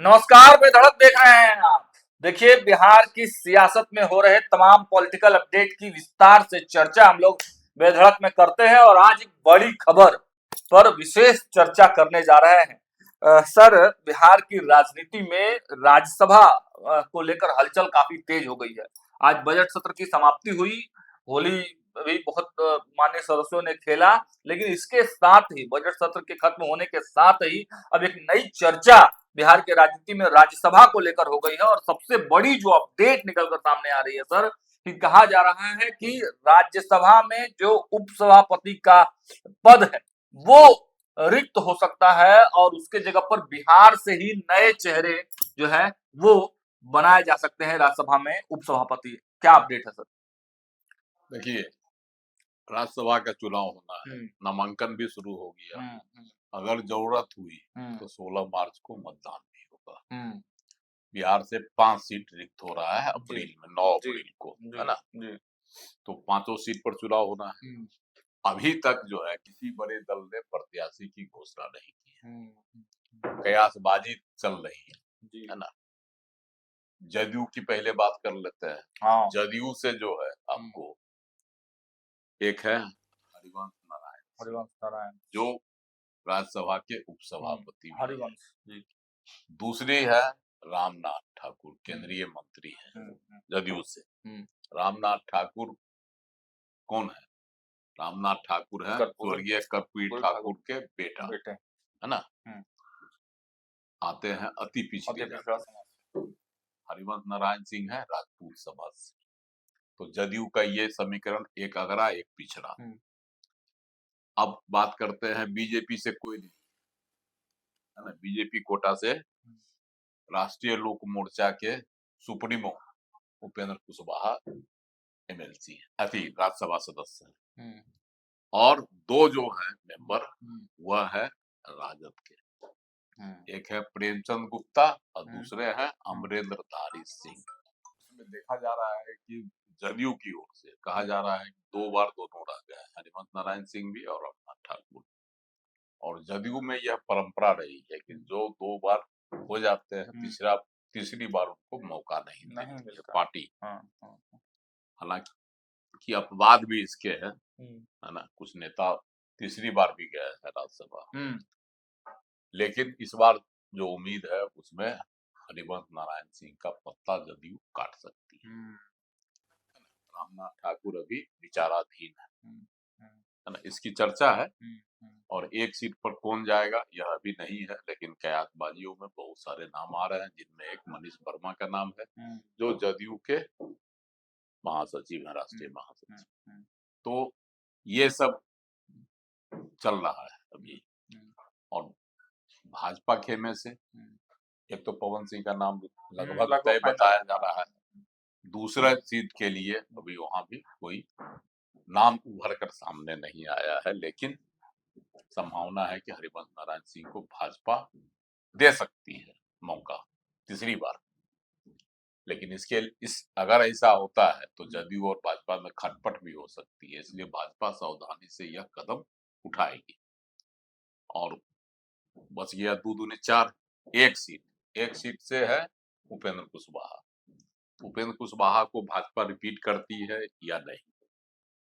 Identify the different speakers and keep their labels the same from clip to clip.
Speaker 1: नमस्कार, बेधड़क देख रहे हैं आप। देखिए, बिहार की सियासत में हो रहे तमाम पॉलिटिकल अपडेट की विस्तार से चर्चा हम लोग बेधड़क में करते हैं और आज एक बड़ी खबर पर विशेष चर्चा करने जा रहे हैं। सर, बिहार की राजनीति में राज्यसभा को लेकर हलचल काफी तेज हो गई है। आज बजट सत्र की समाप्ति हुई, होली भी बहुत मान्य सदस्यों ने खेला, लेकिन इसके साथ ही बजट सत्र के खत्म होने के साथ ही अब एक नई चर्चा बिहार के राजनीति में राज्यसभा को लेकर हो गई है और सबसे बड़ी जो अपडेट निकलकर सामने आ रही है सर, कि कहा जा रहा है कि राज्यसभा में जो उपसभापति का पद है वो रिक्त हो सकता है और उसके जगह पर बिहार से ही नए चेहरे जो है वो बनाए जा सकते हैं राज्यसभा में उपसभापति। क्या अपडेट है सर?
Speaker 2: देखिए, राज्यसभा का चुनाव होना है, नामांकन भी शुरू हो गया। अगर जरूरत हुई तो 16 मार्च को मतदान भी होगा। बिहार से 5 सीट रिक्त हो रहा है अप्रैल में, 9 अप्रैल को, है ना। तो 5 सीट पर चुनाव होना है। अभी तक जो है किसी बड़े दल ने प्रत्याशी की घोषणा नहीं की है, कयासबाजी चल रही है ना। जदयू की पहले बात कर लेते हैं। जदयू से जो है आपको एक है हरिवंश नारायण जो राज्यसभा के उपसभापति हैं। दूसरी है रामनाथ ठाकुर, केंद्रीय मंत्री हैं जदयू से। रामनाथ ठाकुर कौन है? रामनाथ ठाकुर है स्वर्गीय कर्पूरी ठाकुर के बेटा, है ना। आते हैं अति पिछड़ी जाति। हरिवंश नारायण सिंह है राजपूत समाज से। तो जदयू का ये समीकरण एक अगरा एक पिछड़ा। अब बात करते हैं बीजेपी से, कोई नहीं है ना। बीजेपी कोटा से राष्ट्रीय लोक मोर्चा के सुप्रीमो उपेंद्र कुशवाहा एमएलसी अति राज्यसभा सदस्य हैं। और 2 जो है मेंबर वह है राजद के। एक है प्रेमचंद गुप्ता और दूसरे हैं अमरेंद्र धारी सिंह। इसमें देखा जा रहा है कि जदयू की ओर से कहा जा रहा है कि 2 बार दोनों रह गए, हरिवंश नारायण सिंह भी और रामनाथ ठाकुर। और जदयू में यह परंपरा रही है कि जो 2 बार हो जाते हैं तीसरी बार उनको मौका नहीं देती पार्टी। हालांकि अपवाद भी इसके है ना। कुछ नेता तीसरी बार भी गए हैं राज्यसभा, लेकिन इस बार जो उम्मीद है उसमें हरिवंश नारायण सिंह का पत्ता जदयू काट सकती है। रामनाथ ठाकुर अभी विचाराधीन है ना, इसकी चर्चा है। और एक सीट पर कौन जाएगा यह अभी नहीं है, लेकिन कयासबाजियों में बहुत सारे नाम आ रहे हैं, जिनमें एक मनीष वर्मा का नाम है जो जदयू के महासचिव है, राष्ट्रीय महासचिव। तो ये सब चल रहा है अभी। और भाजपा खेमे से एक तो पवन सिंह का नाम लगभग तय बताया जा रहा है। दूसरा सीट के लिए अभी वहां भी कोई नाम उभर कर सामने नहीं आया है, लेकिन संभावना है कि हरिवंश नारायण सिंह को भाजपा दे सकती है मौका तीसरी बार। लेकिन अगर ऐसा होता है तो जदयू और भाजपा में खटपट भी हो सकती है, इसलिए भाजपा सावधानी से यह कदम उठाएगी। और बच गया 2 दूनी 4, एक सीट से है उपेंद्र कुशवाहा। उपेंद्र कुशवाहा को भाजपा रिपीट करती है या नहीं,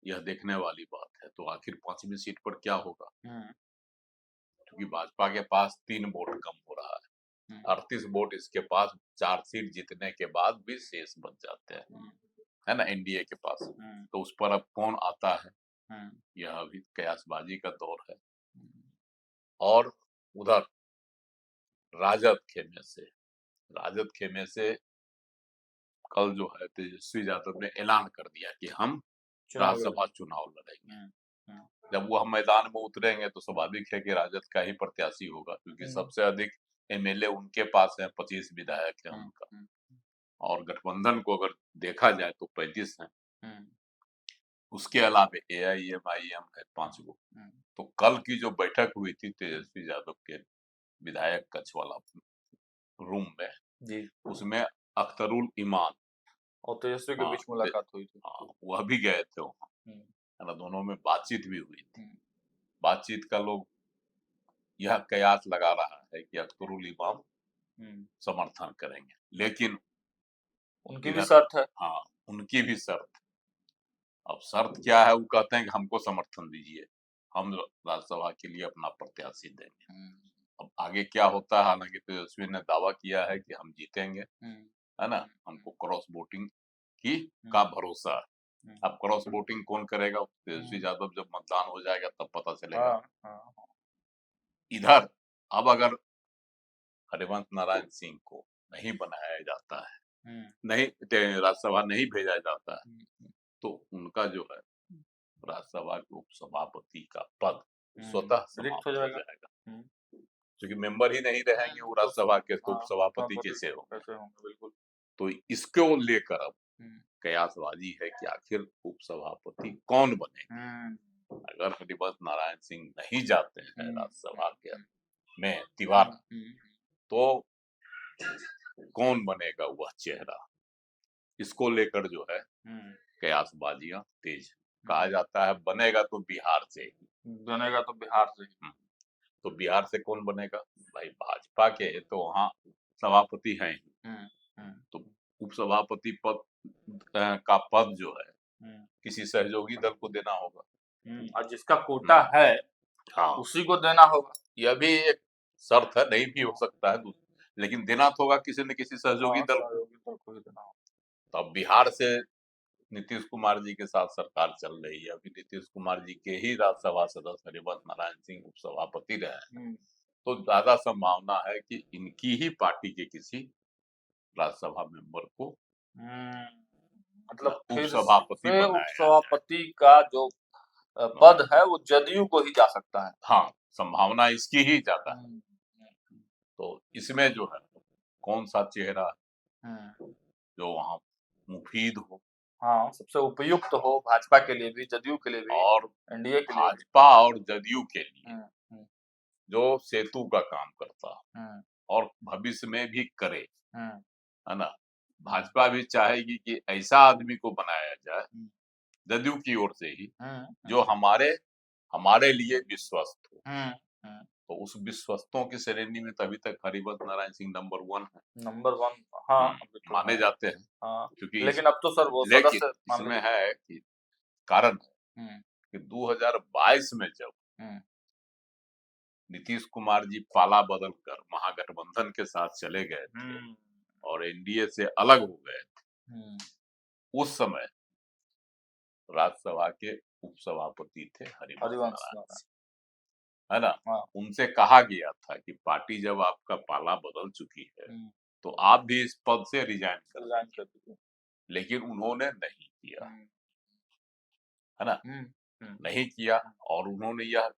Speaker 2: यह देखने वाली बात है। तो आखिर 5वीं सीट पर क्या होगा, क्योंकि भाजपा के पास 3 वोट कम हो रहा है। 38 वोट इसके पास 4 सीट जीतने के बाद भी शेष बच जाते हैं, है ना, एनडीए के पास। तो उस पर अब कौन आता है, यह अभी कयासबाजी का दौर है। और उधर राजद खेमे से कल जो है तेजस्वी यादव ने ऐलान कर दिया कि हम राज्यसभा चुनाव लड़ेंगे। जब वो हम मैदान में उतरेंगे तो स्वाभाविक है कि राजद का ही प्रत्याशी होगा, क्योंकि सबसे अधिक एमएलए उनके पास है, 25 विधायक है उनका। और गठबंधन को अगर देखा जाए तो 35 है। उसके अलावा एआईएमआईएम है 5 गो। तो कल की जो बैठक हुई थी तेजस्वी यादव के विधायक कक्ष वाला रूम में जी, उसमें अख्तरुल ईमान और तेजस्वी के बीच मुलाकात हुई थी। वह भी गए थे वहाँ, है ना। दोनों में बातचीत भी हुई थी। बातचीत का लोग यह कयास लगा रहा है कि अख्तरुल ईमान समर्थन करेंगे, लेकिन
Speaker 1: उनकी भी शर्त है।
Speaker 2: हाँ, उनकी भी शर्त। अब शर्त क्या है? वो कहते हैं कि हमको समर्थन दीजिए, हम राज्यसभा के लिए अपना प्रत्याशी देंगे। अब आगे क्या होता है, हालांकि तेजस्वी ने दावा किया है कि हम जीतेंगे, है ना, हमको क्रॉस वोटिंग की का भरोसा है। अब क्रॉस वोटिंग कौन करेगा? तेजस्वी यादव, जब मतदान हो जाएगा तब पता चलेगा। इधर अब अगर हरिवंश नारायण सिंह को नहीं बनाया जाता है, नहीं राज्यसभा नहीं भेजा जाता है, तो उनका जो है राज्यसभा के उपसभापति का पद स्वतः समाप्त हो जाएगा, क्योंकि मेंबर ही नहीं रहेंगे वो राज्यसभा के, तो उपसभापति कैसे होंगे?
Speaker 1: बिल्कुल।
Speaker 2: तो इसको लेकर अब कयासबाजी है कि आखिर उपसभापति कौन बनेगा। अगर हरिवंश नारायण सिंह नहीं जाते हैं राज्यसभा के में तिवारा, तो कौन बनेगा वह चेहरा? इसको लेकर जो है कयासबाजियां तेज। कहा जाता है बनेगा तो बिहार से ही,
Speaker 1: बनेगा तो बिहार से ही।
Speaker 2: तो बिहार से कौन बनेगा? भाई भाजपा के तो वहाँ सभापति हैं, तो उपसभापति पद का पद जो है किसी सहयोगी दल को देना होगा,
Speaker 1: और जिसका कोटा है
Speaker 2: हाँ
Speaker 1: उसी को देना होगा।
Speaker 2: यह भी एक शर्त है, नहीं भी हो सकता है, लेकिन देना तो होगा किसी न किसी सहयोगी दल को ही देना होगा। तो अब बिहार से नीतीश कुमार जी के साथ सरकार चल रही है, अभी नीतीश कुमार जी के ही राज्यसभा सदस्य हरिवंश नारायण सिंह उपसभापति रहे हैं, तो ज्यादा संभावना है कि इनकी ही पार्टी के किसी राज्यसभा मेंबर को
Speaker 1: मतलब
Speaker 2: उपसभापति
Speaker 1: का जो पद है वो जदयू को ही जा सकता है।
Speaker 2: हाँ, संभावना इसकी ही ज्यादा है। तो इसमें जो है कौन सा चेहरा जो वहाँ मुफीद हो,
Speaker 1: हाँ, सबसे उपयुक्त हो भाजपा के लिए भी, जदयू के लिए भी
Speaker 2: और
Speaker 1: एनडीए के लिए भी।
Speaker 2: भाजपा और जदयू के लिए जो सेतु का काम करता और भविष्य में भी करे, है ना। भाजपा भी चाहेगी कि ऐसा आदमी को बनाया जाए जदयू की ओर से ही, जो हमारे लिए विश्वस्त हो। तो उस विश्वस्तों की श्रेणी में तभी तक हरिवंश नारायण सिंह नंबर 1 है,
Speaker 1: नंबर 1 हाँ
Speaker 2: माने जाते हैं।
Speaker 1: क्योंकि लेकिन अब तो सर वो
Speaker 2: लेकिन इसमें है कि कारण कि 2022 में जब नीतीश कुमार जी पाला बदल कर महागठबंधन के साथ चले गए थे और एनडीए से अलग हो गए थे, उस समय राज्यसभा के उपसभापति थे हरिवंश नारायण सिंह, है ना। उनसे कहा गया था कि पार्टी जब आपका पाला बदल चुकी है तो आप भी इस पद से रिजाइन कर दीजिए, लेकिन उन्होंने नहीं किया, है ना, नहीं किया। और उन्होंने यह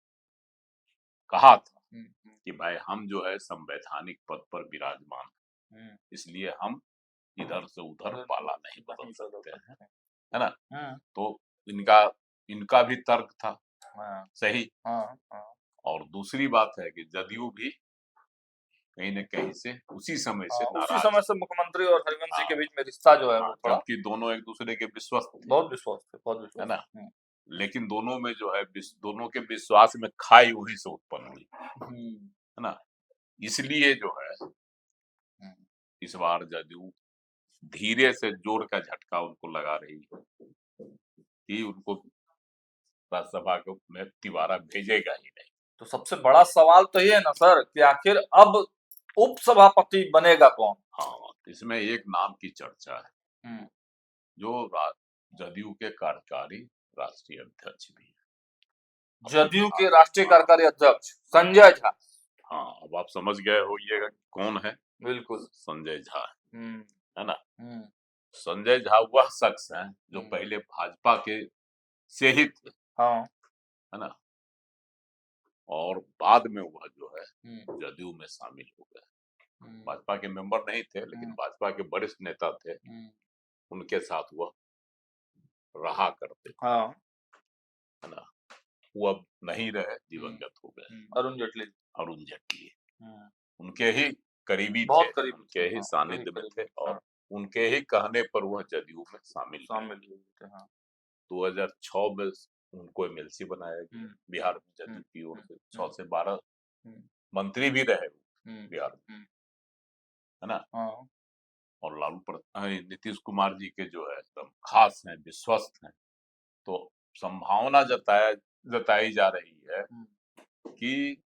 Speaker 2: कहा था कि भाई हम जो है संवैधानिक पद पर विराजमान हैं, इसलिए हम इधर से उधर पाला नहीं बदल सकते हैं, है ना। तो इनका भी तर्क था सही। और दूसरी बात है कि जदयू भी कहीं न कहीं से उसी समय से
Speaker 1: मुख्यमंत्री और हरिवंश जी के बीच में रिश्ता जो है वो थोड़ा,
Speaker 2: क्योंकि दोनों एक दूसरे के विश्वास थे,
Speaker 1: बहुत विश्वास
Speaker 2: है ना। लेकिन दोनों में जो है दोनों के विश्वास में खाई वहीं से उत्पन्न हुई, है ना। इसलिए जो है इस बार जदयू धीरे से जोर का झटका उनको लगा रही है कि उनको राज्यसभा में तिवारा भेजेगा ही नहीं।
Speaker 1: तो सबसे बड़ा सवाल तो ये है ना सर कि आखिर अब उपसभापति बनेगा कौन?
Speaker 2: हाँ, इसमें एक नाम की चर्चा है जो जदयू के कार्यकारी राष्ट्रीय अध्यक्ष भी है।
Speaker 1: जदयू के राष्ट्रीय कार्यकारी अध्यक्ष संजय झा।
Speaker 2: हाँ, अब आप समझ गए होइएगा कौन है।
Speaker 1: बिल्कुल,
Speaker 2: संजय झा है ना।
Speaker 1: संजय
Speaker 2: झा वह शख्स है जो पहले भाजपा के से ही थे, है ना, और बाद में वह जो है जदयू में शामिल हो गए। भाजपा के मेंबर नहीं थे, लेकिन भाजपा के वरिष्ठ नेता थे, उनके साथ वह रहा करते थे, है ना। वो अब नहीं रहे, दिवंगत हो गए। अरुण जेटली उनके ही करीबी थे, उनके ही सानिध्य में थे और उनके ही कहने पर वह जदयू में शामिल हुए थे। 2006 में उनको एमएलसी बनाया गया बिहार में जदयू की ओर से। 6 से 12 मंत्री भी रहे बिहार में। है ना।
Speaker 1: हाँ।
Speaker 2: और नीतीश कुमार जी के जो है एकदम खास हैं, विश्वस्त हैं। तो संभावना जताई जा रही है कि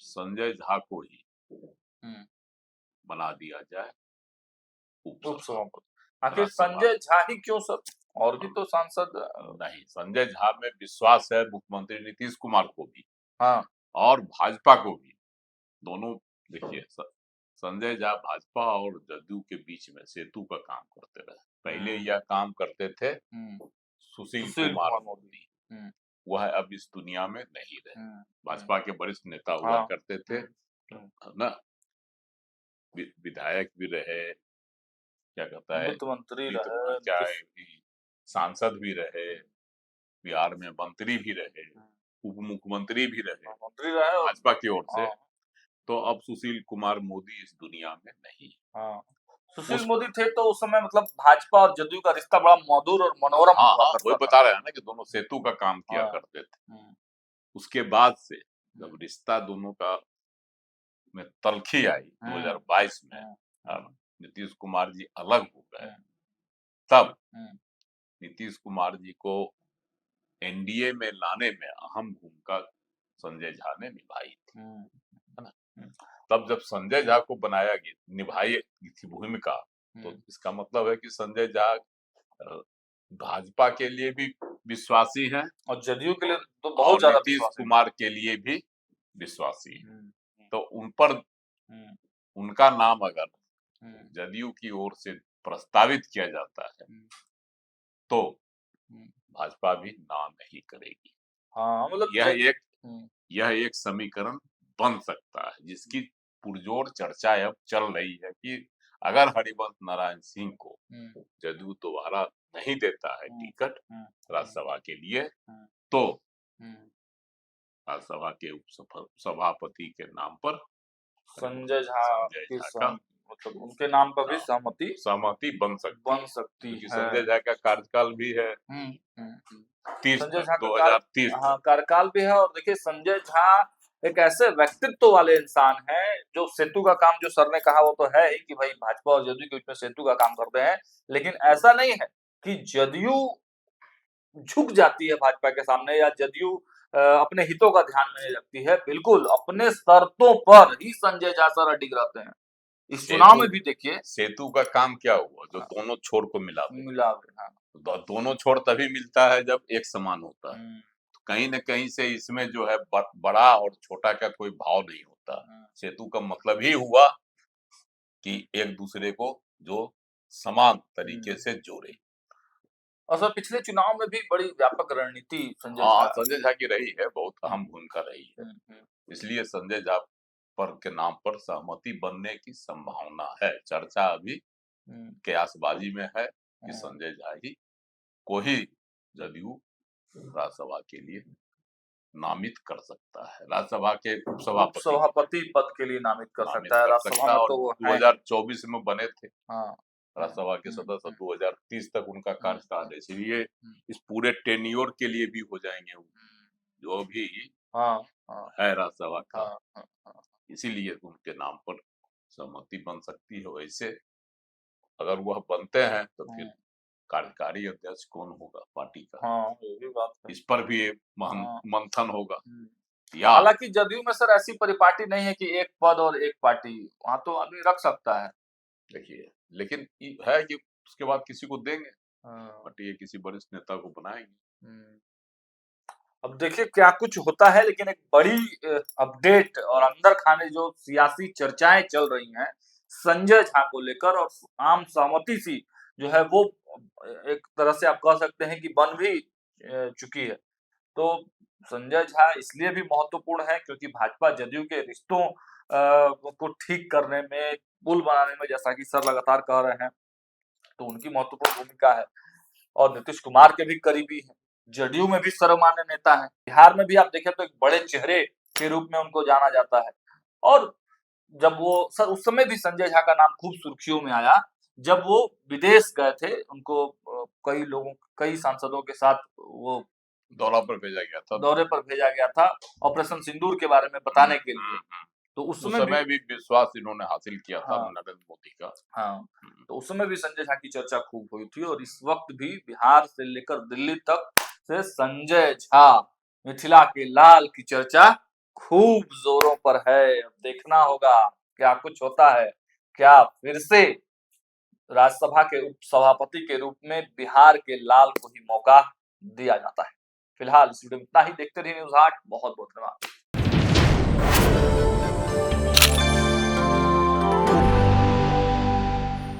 Speaker 2: संजय झा को ही बना दिया जाए
Speaker 1: उपसभापति। आखिर संजय झा ही क्यों सर, और भी तो सांसद?
Speaker 2: नहीं, संजय झा में विश्वास है मुख्यमंत्री नीतीश कुमार को भी,
Speaker 1: हाँ,
Speaker 2: और भाजपा को भी। दोनों देखिए, संजय झा भाजपा और जदयू के बीच में सेतु का काम करते रहे। पहले यह काम करते थे सुशील कुमार मोदी, वह अब इस दुनिया में नहीं रहे। भाजपा के वरिष्ठ नेता हुआ करते थे, है ना, विधायक भी रहे, क्या कहता है,
Speaker 1: वित्त मंत्री रहे,
Speaker 2: सांसद भी रहे, बिहार में मंत्री भी रहे, उप मुख्यमंत्री भी रहे भाजपा की ओर से। तो अब सुशील कुमार मोदी इस दुनिया में नहीं।
Speaker 1: सुशील मोदी थे तो उस समय मतलब भाजपा और जदयू का रिश्ता बड़ा मधुर और मनोरम हुआ करता था।
Speaker 2: वही बता रहे हैं ना कि दोनों सेतु का काम किया करते थे। उसके बाद से जब रिश्ता दोनों का में तलखी आई 2022 में, नीतीश कुमार जी अलग हो गए, तब नीतीश कुमार जी को एनडीए में लाने में अहम भूमिका संजय झा ने निभाई थी, है ना। तब जब संजय झा को बनाया गया, निभाई थी भूमिका, तो इसका मतलब है कि संजय झा भाजपा के लिए भी विश्वासी हैं और जदयू के लिए तो बहुत ज्यादा, नीतीश कुमार के लिए भी विश्वासी हैं। तो उन पर उनका नाम अगर जदयू की ओर से प्रस्तावित किया जाता है तो भाजपा भी ना नहीं करेगी। हाँ, मतलब यह एक समीकरण बन सकता है, जिसकी पुरजोर चर्चा अब चल रही है कि अगर हरिवंश नारायण सिंह को जदयू दोबारा नहीं देता है टिकट राज्यसभा के लिए, तो राज्यसभा के उपसभापति के नाम पर
Speaker 1: संजय झा का मतलब उनके नाम पर भी सहमति बन सकती है।
Speaker 2: संजय झा का कार्यकाल भी है 2030।
Speaker 1: हाँ, कार्यकाल भी है। और देखिए संजय झा एक ऐसे व्यक्तित्व वाले इंसान हैं जो सेतु का काम, जो सर ने कहा वो तो है ही कि भाई भाजपा और जदयू के बीच में सेतु का काम करते हैं, लेकिन ऐसा नहीं है कि जदयू झुक जाती है भाजपा के सामने या जदयू अपने हितों का ध्यान नहीं रखती है। बिल्कुल अपने शर्तों पर ही संजय झा सर अडिग रहते हैं। इस चुनाव में भी देखिए
Speaker 2: सेतु का काम क्या हुआ, जो दोनों छोर को मिला। दोनों छोर तभी मिलता है जब एक समान होता है। तो कहीं न कहीं से इसमें जो है बड़ा और छोटा का कोई भाव नहीं होता। सेतु का मतलब ही हुआ कि एक दूसरे को जो समान तरीके से जोड़े।
Speaker 1: और सर पिछले चुनाव में भी बड़ी व्यापक रणनीति
Speaker 2: संजय झा की रही है, बहुत अहम भूमिका रही है। इसलिए संजय झा के नाम पर सहमति बनने की संभावना है। चर्चा अभी कयासबाजी में है कि संजय झा ही को ही जदयू राज्यसभा के लिए नामित कर सकता है, राज्यसभा के उपसभापति पद के लिए नामित कर सकता है। राज्यसभा में तो 2024 में बने थे राज्यसभा के सदस्य, 2030 तक उनका कार्यकाल है। इसलिए इस पूरे टेन्योर के लिए भी हो जाएंगे जो भी है राज्यसभा का। इसीलिए उनके नाम पर सहमति बन सकती है। वैसे अगर वह बनते हैं तो फिर कार्यकारी अध्यक्ष कौन होगा पार्टी का, ये भी बात है। इस पर भी मंथन होगा।
Speaker 1: हालांकि जदयू में सर ऐसी परिपाटी नहीं है कि एक पद और एक पार्टी, वहां तो आदमी रख सकता है।
Speaker 2: देखिए, लेकिन है कि उसके बाद किसी को देंगे पार्टी, किसी वरिष्ठ नेता को बनाएंगे।
Speaker 1: अब देखिए क्या कुछ होता है। लेकिन एक बड़ी अपडेट और अंदर खाने जो सियासी चर्चाएं चल रही हैं संजय झा को लेकर, और आम सहमति सी जो है वो एक तरह से आप कह सकते हैं कि बन भी चुकी है। तो संजय झा इसलिए भी महत्वपूर्ण है क्योंकि भाजपा जदयू के रिश्तों को ठीक करने में, पुल बनाने में, जैसा कि सर लगातार कह रहे हैं, तो उनकी महत्वपूर्ण भूमिका है। और नीतीश कुमार के भी करीबी हैं, जदयू में भी सर्वमान्य नेता है। बिहार में भी आप देखें तो एक बड़े चेहरे के रूप में उनको जाना जाता है। और जब वो सर उस समय भी संजय झा का नाम खूब सुर्खियों में आया जब वो विदेश गए थे। उनको कई सांसदों के साथ वो
Speaker 2: दौरे पर
Speaker 1: भेजा गया था ऑपरेशन सिंदूर के बारे में बताने के लिए। तो उस समय भी
Speaker 2: विश्वास इन्होंने हासिल किया था नरेंद्र मोदी का।
Speaker 1: हाँ, तो उस समय भी संजय झा की चर्चा खूब हुई थी और इस वक्त भी बिहार से लेकर दिल्ली तक से संजय झा, मिथिला के लाल की चर्चा खूब जोरों पर है। अब देखना होगा क्या कुछ होता है, क्या फिर से राज्यसभा के उपसभापति के रूप में बिहार के लाल को ही मौका दिया जाता है। फिलहाल इस वीडियो में इतना ही। देखते रहिए न्यूज़ 8। बहुत बहुत धन्यवाद।